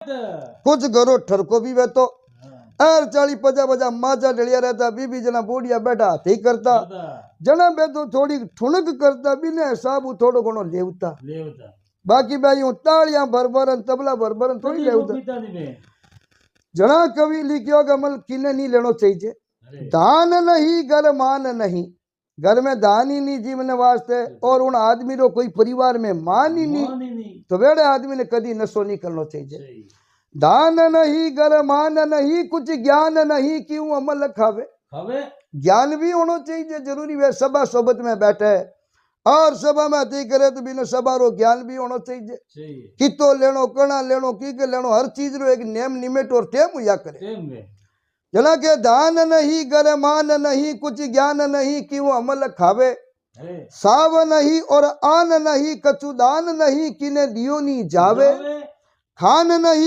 कुछ घरों ठरको भी वे तो एर 40-50 माजा डलिया रहता, 20 जना बूढ़िया बैठा हाथी करता, जना बे तो थोड़ी ठुनक करता बिना हिसाब थोड़ो घणो लेवता। बाकी भाई तालियां भरभरन तबला भरभरन थोड़ी लेवता। जना कवि लिखियो कमल किने नहीं लेनो चाहिए। दान नहीं घर मान नहीं, घर में दान ही नहीं जीवन वास्ते और उन आदमी रो कोई परिवार में मान ही नहीं तो वेड़े आदमी ने कदी नशो नहीं करना चाहिए। दान नहीं घर मान नहीं, कुछ ज्ञान नहीं क्यों अमल खावे। ज्ञान भी होना चाहिए जरूरी है। सभा सोबत में बैठे और सभा में अति करे तो बिना सभा रो ज्ञान भी होना चाहिए। कितो लेनो कणा लेनो की के लेनो हर चीज रो एक नेम निमिट और टेम हुआ करे। जना के दान नहीं घर मान नहीं, कुछ ज्ञान नहीं क्यों अमल खावे। साव नहीं और आन नहीं, कछु दान नहीं किने दियो नहीं जावे। खान नहीं